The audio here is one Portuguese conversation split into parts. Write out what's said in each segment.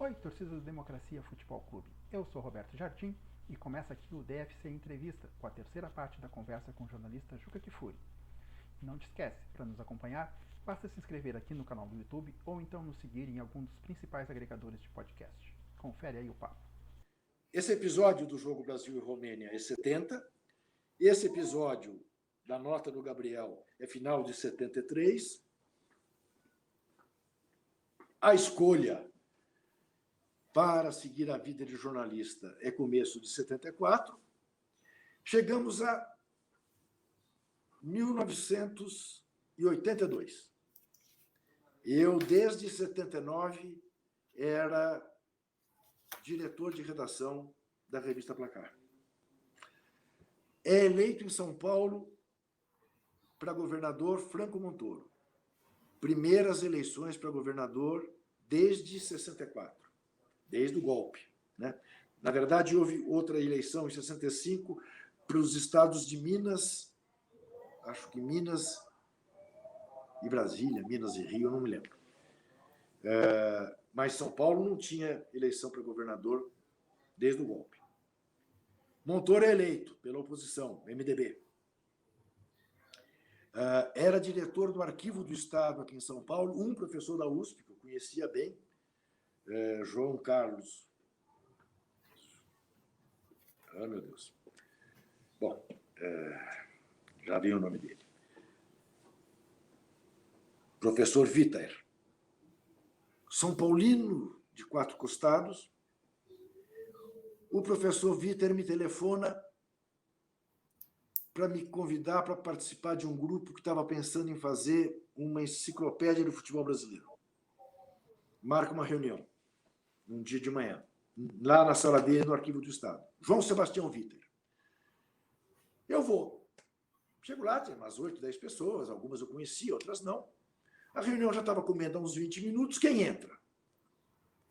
Oi, torcida do Democracia Futebol Clube. Eu sou Roberto Jardim e começa aqui o DFC Entrevista, com a terceira parte da conversa com o jornalista Juca Kfouri. Não te esquece, para nos acompanhar, basta se inscrever aqui no canal do YouTube ou então nos seguir em algum dos principais agregadores de podcast. Confere aí o papo. Esse episódio do jogo Brasil e Romênia é 70, esse episódio da nota do Gabriel é final de 73, a escolha para seguir a vida de jornalista é começo de 74, chegamos a 1982. Eu, desde 79, era diretor de redação da revista Placar. É eleito em São Paulo para governador Franco Montoro. Primeiras eleições para governador desde 64. Desde o golpe, né? Na verdade, houve outra eleição em 65 para os estados de Minas, acho que Minas e Brasília, Minas e Rio, eu não me lembro. Mas São Paulo não tinha eleição para governador desde o golpe. Montoro é eleito pela oposição, MDB. Era diretor do Arquivo do Estado aqui em São Paulo, um professor da USP, que eu conhecia bem, João Carlos. Ah, meu Deus. Bom, já vi o nome dele. Professor Viter. São Paulino, de Quatro Costados. O professor Viter me telefona para me convidar para participar de um grupo que estava pensando em fazer uma enciclopédia do futebol brasileiro. Marca uma reunião, um dia de manhã, lá na sala B do Arquivo do Estado. João Sebastião Viter. Eu vou. Chego lá, tem umas 8, 10 pessoas, algumas eu conhecia, outras não. A reunião já estava comendo há uns 20 minutos. Quem entra?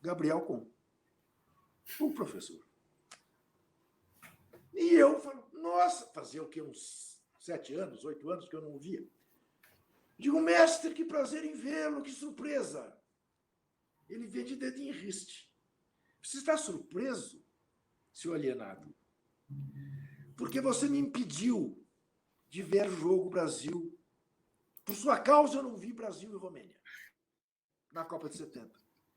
Gabriel Com. O professor. E eu falo, nossa, fazia o quê? Uns 7 anos, 8 anos que eu não o via. Digo, mestre, que prazer em vê-lo, que surpresa. Ele vem de dedinho em riste. Você está surpreso, seu alienado? Porque você me impediu de ver o jogo Brasil. Por sua causa, eu não vi Brasil e Romênia na Copa de 70. Eu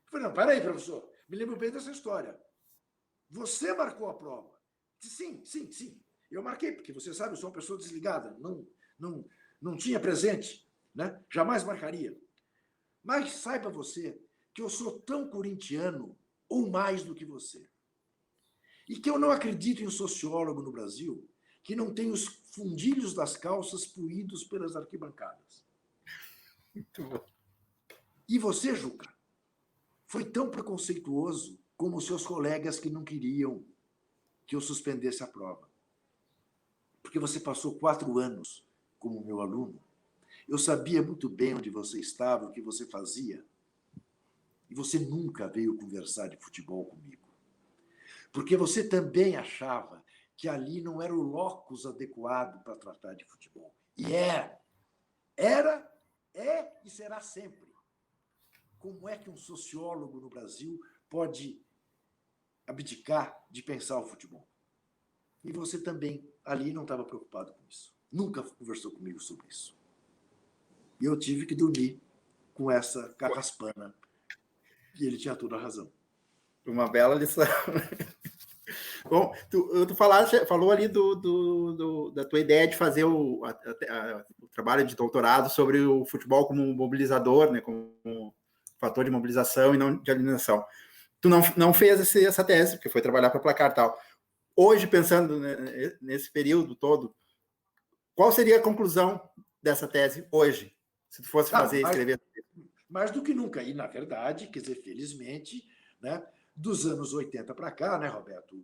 falei, não, peraí, professor, me lembro bem dessa história. Você marcou a prova. Sim, sim, sim. Eu marquei, porque você sabe, eu sou uma pessoa desligada, não tinha presente, né? Jamais marcaria. Mas saiba você que eu sou tão corintiano ou mais do que você. E que eu não acredito em um sociólogo no Brasil que não tem os fundilhos das calças puídos pelas arquibancadas. Muito bom. E você, Juca, foi tão preconceituoso como os seus colegas que não queriam que eu suspendesse a prova. Porque você passou 4 anos como meu aluno. Eu sabia muito bem onde você estava, o que você fazia. E você nunca veio conversar de futebol comigo. Porque você também achava que ali não era o locus adequado para tratar de futebol. E era. Era, é e será sempre. Como é que um sociólogo no Brasil pode abdicar de pensar o futebol? E você também ali não estava preocupado com isso. Nunca conversou comigo sobre isso. E eu tive que dormir com essa carraspana. E ele tinha toda a razão. Uma bela lição. Bom, tu falou ali da tua ideia de fazer o trabalho de doutorado sobre o futebol como mobilizador, né, como fator de mobilização e não de alienação. Tu não fez essa tese, porque foi trabalhar para Placar e tal. Hoje, pensando, né, nesse período todo, qual seria a conclusão dessa tese hoje, se tu fosse escrever? Mais do que nunca. E, na verdade, quer dizer, felizmente, né, dos anos 80 para cá, né, Roberto,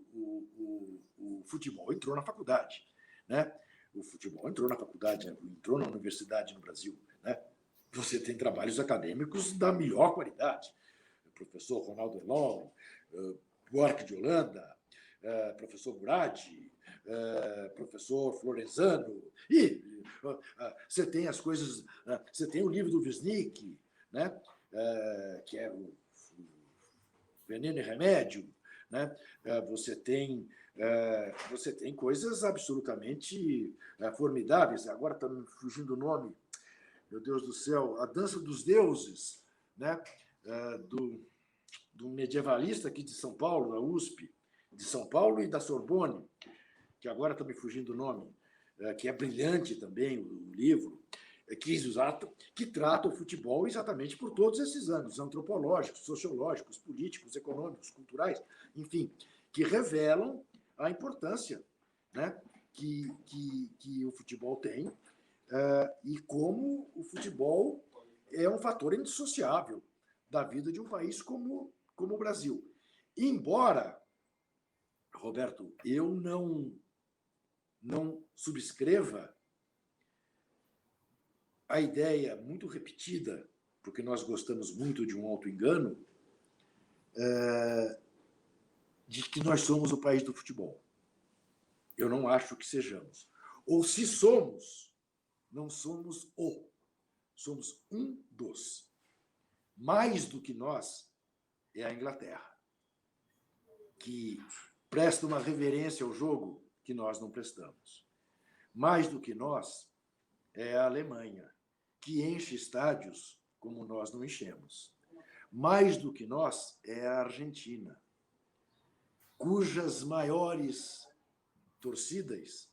o futebol entrou na faculdade. Né? O futebol entrou na faculdade, entrou na universidade no Brasil. Né? Você tem trabalhos acadêmicos da melhor qualidade. O professor Ronaldo Elon, Buarque de Holanda, professor Murad, professor Florenzano, e você tem as coisas, você tem o livro do Wisnik, né? Que é veneno e remédio, né? Você tem coisas absolutamente formidáveis. Agora está me fugindo o nome, meu Deus do céu, A Dança dos Deuses, né? Do medievalista aqui de São Paulo, da USP, de São Paulo e da Sorbonne, que agora está me fugindo o nome, que é brilhante também o livro, que trata o futebol exatamente por todos esses anos, antropológicos, sociológicos, políticos, econômicos, culturais, enfim, que revelam a importância, né, que o futebol tem e como o futebol é um fator indissociável da vida de um país como o Brasil. Embora, Roberto, eu não subscreva a ideia muito repetida, porque nós gostamos muito de um auto-engano, de que nós somos o país do futebol. Eu não acho que sejamos. Ou se somos, não somos somos um dos. Mais do que nós é a Inglaterra, que presta uma reverência ao jogo que nós não prestamos. Mais do que nós é a Alemanha, que enche estádios como nós não enchemos. Mais do que nós é a Argentina, cujas maiores torcidas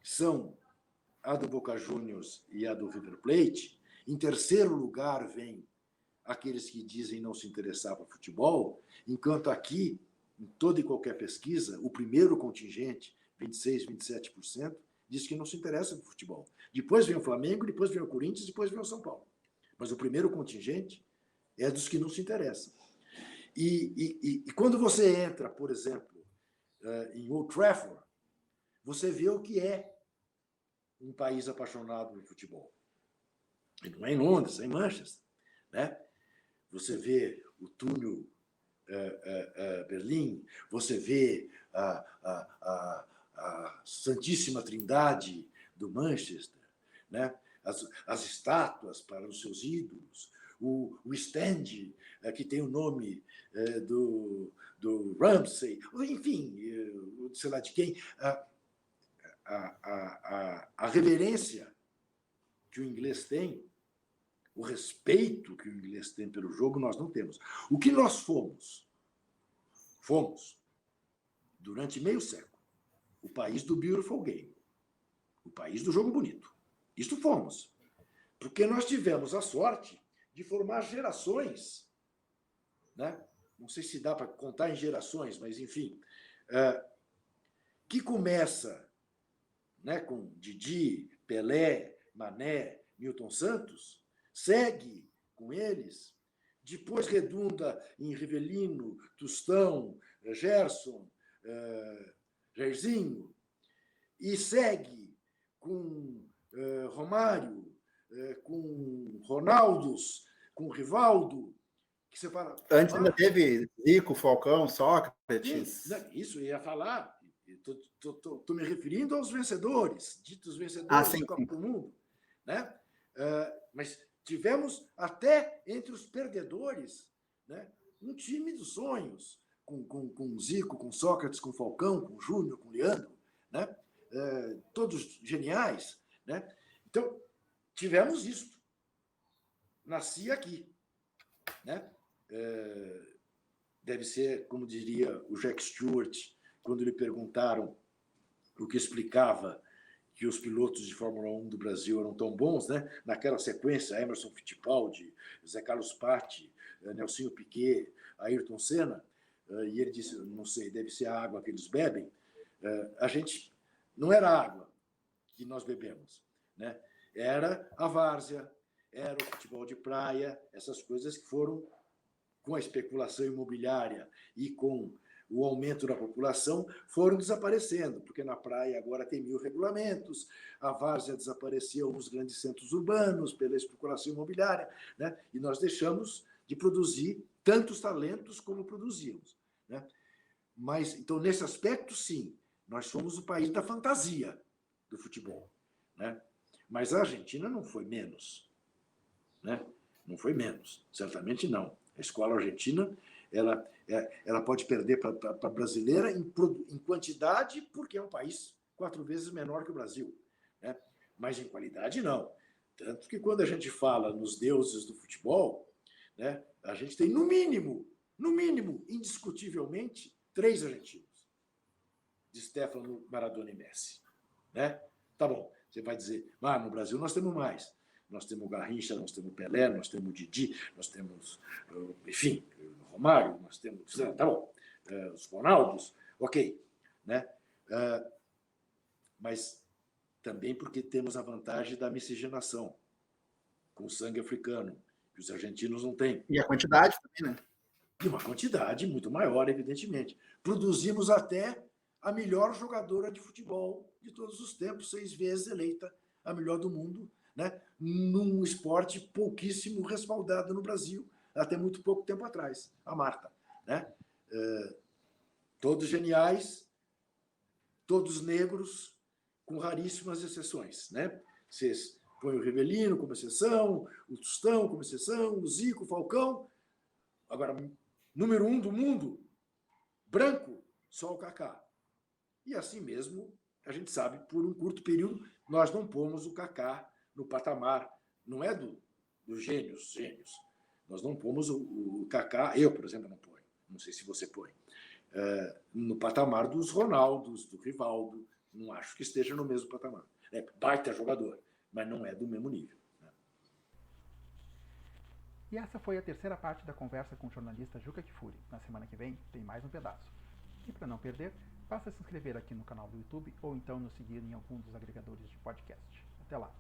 são a do Boca Juniors e a do River Plate. Em terceiro lugar vem aqueles que dizem não se interessar por futebol, enquanto aqui, em toda e qualquer pesquisa, o primeiro contingente, 26%, 27%, diz que não se interessa por futebol. Depois vem o Flamengo, depois vem o Corinthians, depois vem o São Paulo. Mas o primeiro contingente é dos que não se interessam. E quando você entra, por exemplo, em Old Trafford, você vê o que é um país apaixonado por futebol. E não é em Londres, é em Manchester, né? Você vê o túnel Berlim, você vê a Santíssima Trindade do Manchester, né? As estátuas para os seus ídolos, o stand que tem o nome do Ramsay, enfim, sei lá de quem, a reverência que o inglês tem, o respeito que o inglês tem pelo jogo, nós não temos. O que nós fomos, durante meio século, o país do beautiful game, o país do jogo bonito. Isto fomos. Porque nós tivemos a sorte de formar gerações, né? Não sei se dá para contar em gerações, mas, enfim, que começa, né, com Didi, Pelé, Mané, Newton Santos, segue com eles, depois redunda em Rivelino, Tostão, Gerson, Jairzinho, e segue com Romário, com Ronaldos, com Rivaldo, que você fala... Antes ainda teve Zico, Falcão, Sócrates. Sim, isso, eu ia falar. Estou me referindo aos vencedores, ditos vencedores da Copa do Mundo, né? Mas tivemos até entre os perdedores, né, um time dos sonhos, com Zico, com Sócrates, com Falcão, com Júnior, com Leandro, né? Todos geniais, né? Então, tivemos isto. Nasci aqui, né? Deve ser, como diria o Jack Stewart, quando lhe perguntaram o que explicava que os pilotos de Fórmula 1 do Brasil eram tão bons, né? Naquela sequência, Emerson Fittipaldi, Zé Carlos Patti, Nelsinho Piquet, Ayrton Senna, e ele disse, não sei, deve ser a água que eles bebem. A gente não era a água que nós bebemos, né? Era a várzea, era o futebol de praia, essas coisas que foram, com a especulação imobiliária e com o aumento da população, foram desaparecendo, porque na praia agora tem 1000 regulamentos, a várzea desapareceu nos grandes centros urbanos pela especulação imobiliária, né? E nós deixamos de produzir tantos talentos como produzíamos, né? Mas, então, nesse aspecto, sim, nós somos o país da fantasia do futebol, né? Mas a Argentina não foi menos, né? Não foi menos, certamente não. A escola argentina ela pode perder para a brasileira em quantidade, porque é um país 4 vezes menor que o Brasil, né? Mas em qualidade, não. Tanto que quando a gente fala nos deuses do futebol, né, a gente tem, no mínimo, indiscutivelmente, 3 argentinos: de Stefano, Maradona e Messi, né? Tá bom, você vai dizer, no Brasil nós temos mais. Nós temos Garrincha, nós temos Pelé, nós temos Didi, nós temos, enfim, Romário, nós temos, tá bom, os Ronaldos, ok, né? Mas também porque temos a vantagem da miscigenação com sangue africano, que os argentinos não têm. E a quantidade também, né? E uma quantidade muito maior, evidentemente. Produzimos até a melhor jogadora de futebol de todos os tempos, 6 vezes eleita a melhor do mundo, né? Num esporte pouquíssimo respaldado no Brasil, até muito pouco tempo atrás, a Marta, né? Todos geniais, todos negros, com raríssimas exceções, né? Vocês põem o Rivelino como exceção, o Tostão como exceção, o Zico, o Falcão. Agora, número 1 do mundo, branco, só o Kaká. E assim mesmo, a gente sabe, por um curto período, nós não pomos o Kaká no patamar, não é dos gênios. Nós não pomos o Kaká, eu, por exemplo, não ponho, não sei se você põe, no patamar dos Ronaldos, do Rivaldo, não acho que esteja no mesmo patamar. É baita jogador, mas não é do mesmo nível. Né? E essa foi a terceira parte da conversa com o jornalista Juca Kfouri. Na semana que vem tem mais um pedaço. E para não perder, basta se inscrever aqui no canal do YouTube ou então nos seguir em algum dos agregadores de podcast. Até lá!